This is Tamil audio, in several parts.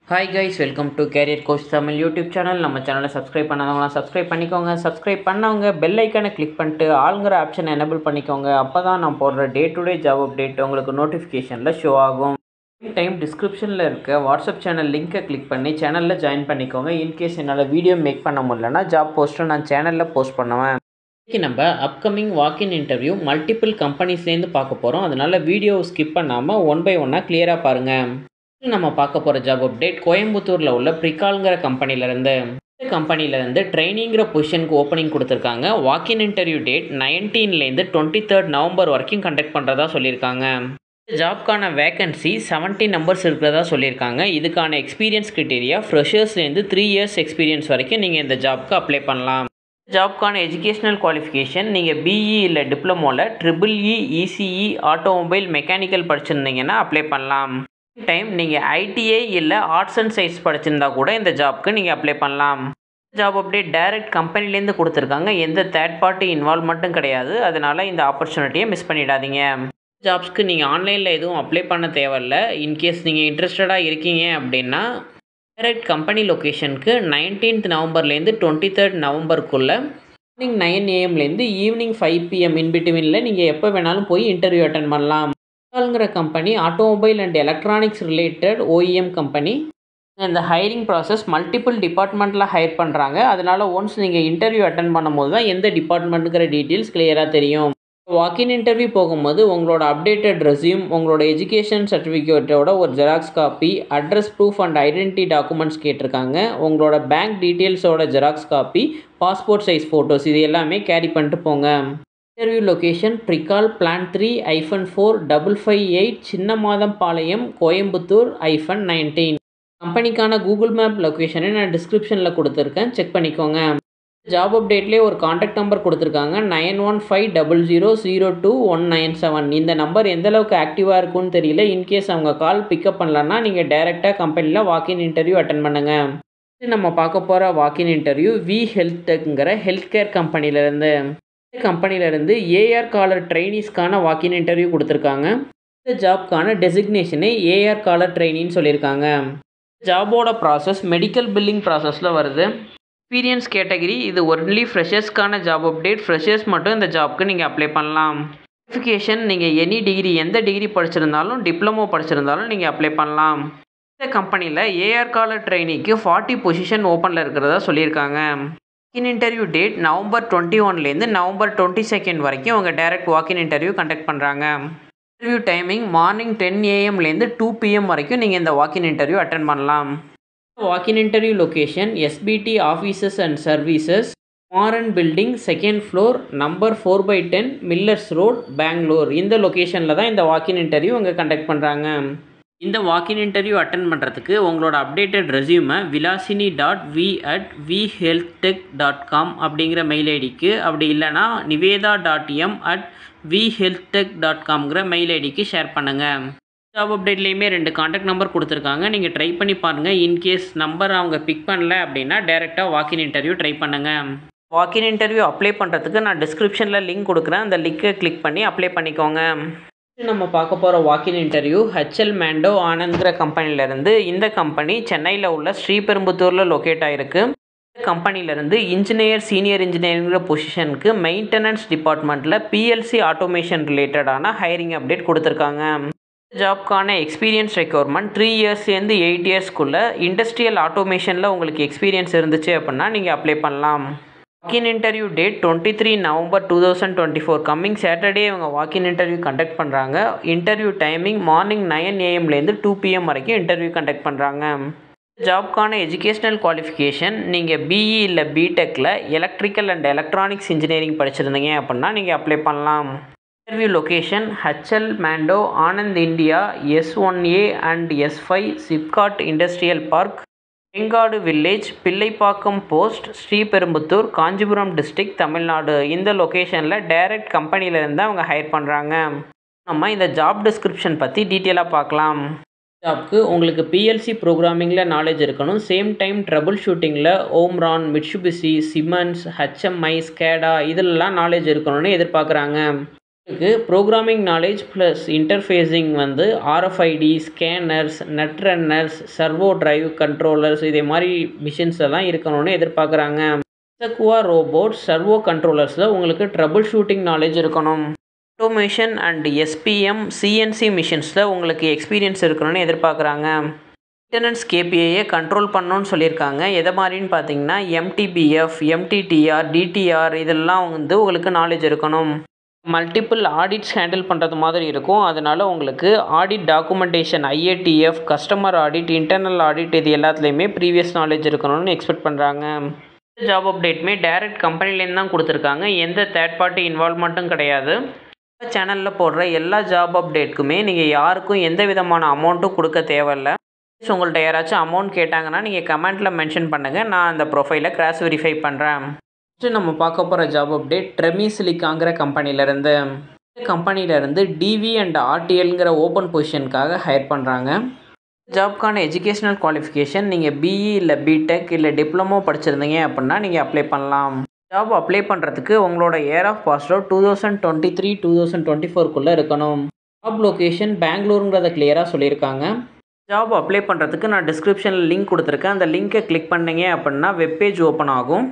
Hi guys, welcome to carrier coach Tamil YouTube channel. நம்ம சேனலை சப்ஸ்கிரைப் பண்ணாதவங்களாம் சப்ஸ்கிரைப் பண்ணிக்கோங்க. சப்ஸ்கிரைப் பண்ணவங்க பெல் ஐக்கானை கிளிக் பண்ணிட்டு ஆளுங்கிற ஆப்ஷனை எனேபிள் பண்ணிக்கோங்க. அப்போ தான் நான் போடுற day to day job update உங்களுக்கு நோட்டிஃபிகேஷனில் ஷோ ஆகும். டைம் டிஸ்கிரிப்ஷனில் இருக்க வாட்ஸ்அப் சேனல் லிங்க்கை கிளிக் பண்ணி சேனலில் ஜாயின் பண்ணிக்கோங்க. இன்கேஸ் என்னால் வீடியோ மேக் பண்ண முடியலன்னா ஜாப் போஸ்ட்டை நான் சேனலில் போஸ்ட் பண்ணுவேன். இன்றைக்கி நம்ம அப்கமிங் வாக்கின் இன்டர்வியூ மல்டிபிள் கம்பெனிஸ்லேருந்து பார்க்க போகிறோம். அதனால் வீடியோ ஸ்கிப் பண்ணாமல் ஒன் பை ஒன்னாக கிளியராக பாருங்கள். நம்ம பார்க்க போகிற ஜாப் அப்டேட் கோயம்புத்தூரில் உள்ள ப்ரிகால்ங்கிற கம்பெனிலேருந்து. இந்த கம்பெனிலேருந்து ட்ரைனிங்கிற பொசிஷனுக்கு ஓப்பனிங் கொடுத்துருக்காங்க. வாக்கின் இன்டர்வியூ டேட் 19லேருந்து 23 நவம்பர் வரைக்கும் கண்டக்ட் பண்ணுறதா சொல்லியிருக்காங்க. இந்த ஜாப்க்கான வேகன்சி 70 நம்பர்ஸ் இருக்கிறதா சொல்லியிருக்காங்க. இதுக்கான எக்ஸ்பீரியன்ஸ் கிரிட்டீரியா ஃப்ரெஷர்ஸ்லேருந்து 3 இயர்ஸ் எக்ஸ்பீரியன்ஸ் வரைக்கும் நீங்கள் இந்த ஜாப்க்கு அப்ளை பண்ணலாம். ஜாப்க்கான எஜுகேஷனல் குவாலிஃபிகேஷன் நீங்கள் பிஇ இல்லை டிப்ளமோவில் EEE, ECE, ஆட்டோமொபைல், மெக்கானிக்கல் படிச்சிருந்தீங்கன்னா அப்ளை பண்ணலாம். டைம் நீங்கள் ஐடிஐ இல்லை ஆர்ட்ஸ் அண்ட் சயின்ஸ் படிச்சிருந்தா கூட இந்த ஜாப்க்கு நீங்கள் அப்ளை பண்ணலாம். ஜாப் அப்டேட் டைரக்ட் கம்பெனிலேருந்து கொடுத்துருக்காங்க. எந்த தேர்ட் பார்ட்டி இன்வால்வ்மெண்ட்டும் கிடையாது. அதனால் இந்த ஆப்பர்ச்சுனிட்டியை மிஸ் பண்ணிடாதீங்க. ஜாப்ஸ்க்கு நீங்கள் ஆன்லைனில் எதுவும் அப்ளை பண்ண தேவையில்லை. இன்கேஸ் நீங்கள் இன்ட்ரெஸ்டடாக இருக்கீங்க அப்படின்னா டைரக்ட் கம்பெனி லொக்கேஷனுக்கு 19th நவம்பர்லேருந்து 23rd நவம்பருக்குள்ளே மார்னிங் 9 AM ஈவினிங் 5 PM இன்பிட்வீனில் நீங்கள் எப்போ வேணாலும் போய் இன்டர்வியூ அட்டன் பண்ணலாம். ப்ரிகால்ங்கிற company automobile and electronics related OEM company. இந்த ஹைரிங் ப்ராசஸ் மல்டிபிள் டிபார்ட்மெண்ட்டில் ஹைர் பண்ணுறாங்க. அதனால் ஒன்ஸ் நீங்கள் இன்டர்வியூ அட்டன் பண்ணும்போது தான் எந்த டிபார்ட்மெண்ட்டுங்கிற டீட்டெயில்ஸ் கிளியராக தெரியும். வாக்கின் இன்டர்வியூ போகும்போது உங்களோட அப்டேட்டட் ரெஸ்யூம், உங்களோட எஜுகேஷன் சர்டிஃபிகேட்டோட ஒரு xerox copy, address proof and identity documents கேட்டிருக்காங்க. உங்களோட பேங்க் டீட்டெயில்ஸோட xerox copy, passport size photos இது எல்லாமே கேரி பண்ணிட்டு போங்க. Interview location Pricol plan 3-4-558 Chinnamathampalayam, Coimbatore -19. கம்பெனிக்கான கூகுள் மேப் லொக்கேஷனை நான் டிஸ்கிரிப்ஷனில் கொடுத்துருக்கேன், செக் பண்ணிக்கோங்க. ஜாப் அப்டேட்லேயே ஒரு காண்டாக்ட் நம்பர் கொடுத்துருக்காங்க 9150002197. இந்த நம்பர் எந்தளவுக்கு ஆக்டிவாக இருக்குன்னு தெரியல. இன்கேஸ் அவங்க கால் பிக்கப் பண்ணலன்னா நீங்கள் டைரெக்டாக கம்பெனியில் வாக்கின் இன்டர்வியூ அட்டன் பண்ணுங்கள். நம்ம பார்க்க போகிற வாக்கின் இன்டர்வியூ வி ஹெல்த் டெக்ங்கிற ஹெல்த் கேர் கம்பெனிலேருந்து. இந்த கம்பெனிலேருந்து ஏஆர் காலர் ட்ரைனிஸ்க்கான வாக்கின் இன்டர்வியூ கொடுத்துருக்காங்க. இந்த ஜாப்க்கான டெசிக்னேஷனை ஏஆர் காலர் ட்ரைனின்னு சொல்லியிருக்காங்க. ஜாபோட ப்ராசஸ் மெடிக்கல் பில்லிங் ப்ராசஸில் வருது. எக்ஸ்பீரியன்ஸ் கேட்டகரி இது ஒன்லி ஃப்ரெஷர்ஸ்க்கான ஜாப் அப்டேட். ஃப்ரெஷர்ஸ் மட்டும் இந்த ஜாப்க்கு நீங்கள் அப்ளை பண்ணலாம். குவாலிஃபிகேஷன் நீங்கள் எனி டிகிரி, எந்த டிகிரி படிச்சிருந்தாலும், டிப்ளமோ படிச்சிருந்தாலும் நீங்கள் அப்ளை பண்ணலாம். இந்த கம்பெனியில் ஏஆர் காலர் ட்ரைனிக்கு 40 பொசிஷன் ஓப்பனில் இருக்கிறதா சொல்லியிருக்காங்க. வாக்கின் இன்டர்வியூ டேட் நவம்பர் 21லேருந்து நவம்பர் 22 வரைக்கும் அவங்க டைரக்ட் வாக்கின் இன்டர்வியூ கண்டக்ட் பண்ணுறாங்க. Interview timing morning 10 AM 2 PM வரைக்கும் நீங்கள் இந்த வாக்கின் இன்டர்வியூ அட்டன் பண்ணலாம். Walk in interview location SBT offices and services, Maran building, 2nd floor, number 4/10, Millers road, Bangalore. இந்த லொக்கேஷனில் தான் இந்த வாக்கின் இன்டர்வியூ அங்கே கண்டக்ட் பண்ணுறாங்க. இந்த வாக்கின் இன்டர்வியூ அட்டன் பண்ணுறதுக்கு உங்களோட அப்டேட்டட் ரெஸ்யூமை vilasini.v@vhealthtech.com அப்படிங்கிற மெயில் ஐடிக்கு, அப்படி இல்லைனா niveda.m@vhealthtech.comங்கிற மெயில் ஐடிக்கு ஷேர் பண்ணுங்கள். ஜாப் அப்டேட்லேயுமே 2 காண்டாக்ட் நம்பர் கொடுத்துருக்காங்க. நீங்கள் ட்ரை பண்ணி பாருங்கள். இன்கேஸ் நம்பர் அவங்க பிக் பண்ணல அப்படின்னா டைரெக்டாக வாக்கின் இன்டர்வியூ ட்ரை பண்ணுங்கள். வாக்கின் இன்டர்வியூ அப்ளை பண்ணுறதுக்கு நான் டிஸ்கிரிப்ஷனில் லிங்க் கொடுக்குறேன். அந்த லிங்கை கிளிக் பண்ணி அப்ளை பண்ணிக்கோங்க. நம்ம பார்க்க போகிற வாக்கின் இன்டர்வியூ HL Mando ஆனந்த்ங்கிற கம்பெனிலேருந்து. இந்த கம்பெனி சென்னையில் உள்ள ஸ்ரீபெரும்புத்தூரில் லொக்கேட் ஆகிருக்கு. இந்த கம்பெனிலேருந்து இன்ஜினியர், சீனியர் இன்ஜினியரிங்கிற பொசிஷனுக்கு மெயின்டெனன்ஸ் டிபார்ட்மெண்ட்டில் PLC ஆட்டோமேஷன் ரிலேட்டடான ஹைரிங் அப்டேட் கொடுத்துருக்காங்க. ஜாப்க்கான எக்ஸ்பீரியன்ஸ் ரெக்யர்மெண்ட் 3 இயர்ஸ்லேருந்து 8 இயர்ஸ்க்குள்ளே இண்டஸ்ட்ரியல் ஆட்டோமேஷனில் உங்களுக்கு எக்ஸ்பீரியன்ஸ் இருந்துச்சு அப்படின்னா நீங்கள் அப்ளை பண்ணலாம். Walk in interview date 23 November 2024 coming Saturday இவங்க வாக்கின் இன்டர்வியூ கண்டக்ட் பண்ணுறாங்க. Interview timing morning 9 AM 2 PM வரைக்கும் இன்டர்வியூ கண்டக்ட் பண்ணுறாங்க. ஜாப்க்கான எஜுகேஷனல் குவாலிஃபிகேஷன் நீங்கள் பிஇ இல்லை பிடெக்கில் எலக்ட்ரிக்கல் அண்ட் எலக்ட்ரானிக்ஸ் இன்ஜினியரிங் படிச்சிருந்தீங்க அப்படின்னா நீங்கள் அப்ளை பண்ணலாம். Interview location HL Mando Anand India, S1A and S5 SIPCOT industrial park, Vengadu village, Pillaipakkam post, Sriperumbudur, Kanchipuram district, Tamil Nadu. இந்த லொக்கேஷனில் டைரக்ட் கம்பெனியிலேருந்து அவங்க ஹையர் பண்ணுறாங்க. நம்ம இந்த ஜாப் டிஸ்கிரிப்ஷன் பற்றி டீட்டெயிலாக பார்க்கலாம். ஜாப்க்கு உங்களுக்கு PLC ப்ரோக்ராமிங்கில் நாலேஜ் இருக்கணும். சேம் டைம் ட்ரபுள் ஷூட்டிங்கில் Omron, Mitsubishi, Siemens, HMI, SCADA இதிலெலாம் நாலேஜ் இருக்கணும்னு எதிர்பார்க்குறாங்க. உங்களுக்கு ப்ரோக்ராமிங் நாலேஜ் ப்ளஸ் இன்டர்ஃபேஸிங் வந்து RFID, scanners, net runners, servo drive controllers இதே மாதிரி மிஷின்ஸ் எல்லாம் இருக்கணும்னு எதிர்பார்க்குறாங்க. Sequoia ரோபோட் சர்வோ கண்ட்ரோலர்ஸில் உங்களுக்கு ட்ரபிள் ஷூட்டிங் நாலேஜ் இருக்கணும். ஆட்டோமேஷன் அண்ட் SPM, CNC மிஷின்ஸில் உங்களுக்கு எக்ஸ்பீரியன்ஸ் இருக்கணும்னு எதிர்பார்க்குறாங்க. மெயின்டெனன்ஸ் KPIயை கண்ட்ரோல் பண்ணணும்னு சொல்லியிருக்காங்க. எதை மாதிரின்னு பார்த்தீங்கன்னா MTBF, MTTR, DTR இதெல்லாம் வந்து உங்களுக்கு நாலேஜ் இருக்கணும். மல்டிபிள் ஆடிட்ஸ் ஹேண்டில் பண்ணுறது மாதிரி இருக்கும். அதனால் உங்களுக்கு audit documentation, IATF, customer audit, internal audit இது எல்லாத்துலேயுமே ப்ரீவியஸ் நாலேஜ் இருக்கணும்னு எக்ஸ்பெக்ட் பண்ணுறாங்க. ஜாப் அப்டேட்டுமே டைரக்ட் கம்பெனிலேருந்து தான் கொடுத்துருக்காங்க. எந்த தேர்ட் பார்ட்டி இன்வால்வ்மெண்ட்டும் கிடையாது. சேனலில் போடுற எல்லா ஜாப் அப்டேட்டுக்குமே நீங்கள் யாருக்கும் எந்த விதமான அமௌண்ட்டும் கொடுக்க தேவையில்லை. உங்கள்கிட்ட யாராச்சும் அமௌண்ட் கேட்டாங்கன்னா நீங்கள் கமெண்ட்டில் மென்ஷன் பண்ணுங்கள். நான் அந்த ப்ரொஃபைலை கிராஸ் வெரிஃபை பண்ணுறேன். ஃபஸ்ட்டு நம்ம பார்க்க போகிற ஜாப் அப்டேட் ட்ரெமிசிலிக்காங்கிற கம்பெனிலேருந்து. கம்பெனியிலேருந்து DV அண்ட் RTLங்கிற ஓப்பன் பொசிஷனுக்காக ஹையர் பண்ணுறாங்க. ஜாப்க்கான எஜுகேஷ்னல் குவாலிஃபிகேஷன் நீங்கள் BE இல்லை BTech இல்லை டிப்ளமோ படிச்சிருந்தீங்க அப்படின்னா நீங்கள் அப்ளை பண்ணலாம். ஜாப் அப்ளை பண்ணுறதுக்கு உங்களோட இயர் ஆஃப் பாஸ் அவுட் 2023, 2024 இருக்கணும். ஜாப் லொக்கேஷன் பெங்களூருங்கிறத கிளியராக சொல்லியிருக்காங்க. ஜாப் அப்ளை பண்ணுறதுக்கு நான் டிஸ்கிரிப்ஷனில் லிங்க் கொடுத்துருக்கேன். அந்த லிங்க்கை கிளிக் பண்ணிங்க அப்படின்னா வெப்பேஜ் ஓப்பன் ஆகும்.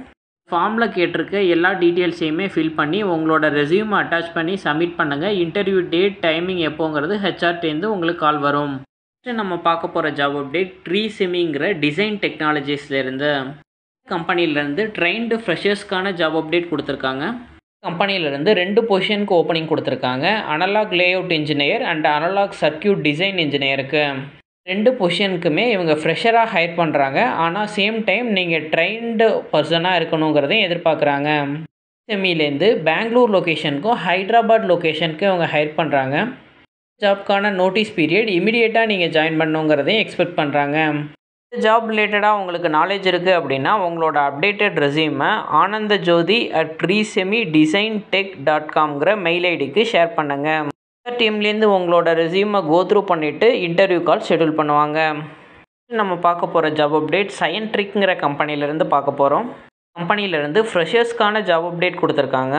ஃபார்மில் கேட்டிருக்க எல்லா டீட்டெயில்ஸையுமே ஃபில் பண்ணி உங்களோட ரெஸ்யூமை அட்டாச் பண்ணி சப்மிட் பண்ணுங்கள். இன்டர்வியூ டேட், டைமிங் எப்போங்கிறது HRட்டேருந்து உங்களுக்கு கால் வரும். ஃபஸ்ட்டு நம்ம பார்க்க போகிற ஜாப் அப்டேட் ட்ரீசெமிங்கிற டிசைன் டெக்னாலஜிஸ்லேருந்து. கம்பெனியிலேருந்து ட்ரெயின்டு ஃப்ரெஷர்ஸ்க்கான ஜாப் அப்டேட் கொடுத்துருக்காங்க. கம்பெனியிலேருந்து 2 பொசிஷனுக்கு ஓப்பனிங் கொடுத்துருக்காங்க. Analog layout engineer and analog circuit design இன்ஜினியருக்கு. 2 பொசிஷனுக்குமே இவங்க ஃப்ரெஷராக ஹையர் பண்ணுறாங்க. ஆனால் சேம் டைம் நீங்கள் ட்ரெயின்டு பர்சனாக இருக்கணுங்கிறதையும் எதிர்பார்க்குறாங்க. செமிலேருந்து பெங்களூர் லொக்கேஷனுக்கும் ஹைதராபாத் லொக்கேஷனுக்கும் இவங்க ஹையர் பண்ணுறாங்க. ஜாப்க்கான நோட்டீஸ் பீரியட் இமிடியேட்டாக நீங்கள் ஜாயின் பண்ணணுங்கிறதையும் எக்ஸ்பெக்ட் பண்ணுறாங்க. ஜாப் ரிலேட்டடாக உங்களுக்கு நாலேஜ் இருக்குது அப்படின்னா உங்களோட அப்டேட்டட் ரெஸ்யூமை anandajyothi@tresemidesigntech.com மெயில் ஐடிக்கு ஷேர் பண்ணுங்கள். டீம்லேருந்து உங்களோட ரெஸ்யூமை கோத்ரூ பண்ணிவிட்டு இன்டர்வியூ கால் ஷெடியூல் பண்ணுவாங்க. நம்ம பார்க்க போகிற ஜாப் அப்டேட் சயன்ட்ரிக்ங்கிற கம்பெனிலேருந்து பார்க்க போகிறோம். கம்பெனியிலேருந்து ஃப்ரெஷர்ஸ்க்கான ஜாப் அப்டேட் கொடுத்துருக்காங்க.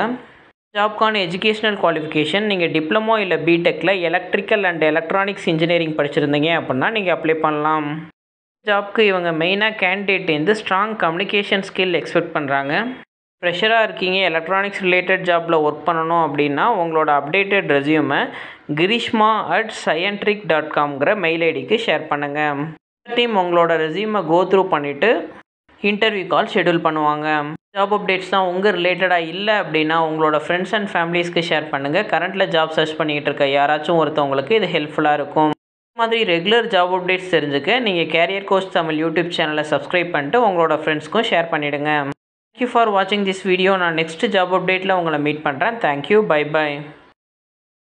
ஜாப்க்கான எஜுகேஷ்னல் குவாலிஃபிகேஷன் நீங்கள் டிப்ளமோ இல்லை BTechல எலக்ட்ரிக்கல் அண்ட் எலக்ட்ரானிக்ஸ் இன்ஜினியரிங் படிச்சிருந்தீங்க அப்படின்னா நீங்கள் அப்ளை பண்ணலாம். ஜாப்க்கு இவங்க மெயினாக கேண்டிடேட்லேருந்து ஸ்ட்ராங் கம்யூனிகேஷன் ஸ்கில் எக்ஸ்பெக்ட் பண்ணுறாங்க. ஃப்ரெஷராக இருக்கீங்க, எலக்ட்ரானிக்ஸ் ரிலேட்டட் ஜாப்பில் ஒர்க் பண்ணணும் அப்படின்னா உங்களோட அப்டேட்டட் ரெஸ்யூமை grishma@scientric.com மெயில் ஐடிக்கு ஷேர் பண்ணுங்கள். டீம் உங்களோட ரெஸ்யூமை கோத்ரூ பண்ணிவிட்டு இன்டர்வியூ கால் ஷெடியூல் பண்ணுவாங்க. ஜாப் அப்டேட்ஸ் தான் உங்கள் ரிலேட்டடாக இல்லை அப்படின்னா உங்களோட ஃப்ரெண்ட்ஸ் அண்ட் ஃபேமிலிஸ்க்கு ஷேர் பண்ணுங்கள். கரண்ட்டில் ஜாப் சர்ச் பண்ணிக்கிட்டு இருக்க யாராச்சும் ஒருத்தவங்களுக்கு இது ஹெல்ப்ஃபுல்லாக இருக்கும். இந்த மாதிரி ரெகுலர் ஜாப் அப்டேட்ஸ் தெரிஞ்சுக்க நீங்கள் கேரியர் கோச் தமிழ் யூடியூப் சேனலை சப்ஸ்கிரைப் பண்ணிட்டு உங்களோட ஃப்ரெண்ட்ஸ்க்கும் ஷேர் பண்ணிவிடுங்க. Thank you for watching this video. நான் நெக்ஸ்ட் ஜாப் அப்டேட்டில் உங்களை மீட் பண்ணுறேன். Thank you, bye by.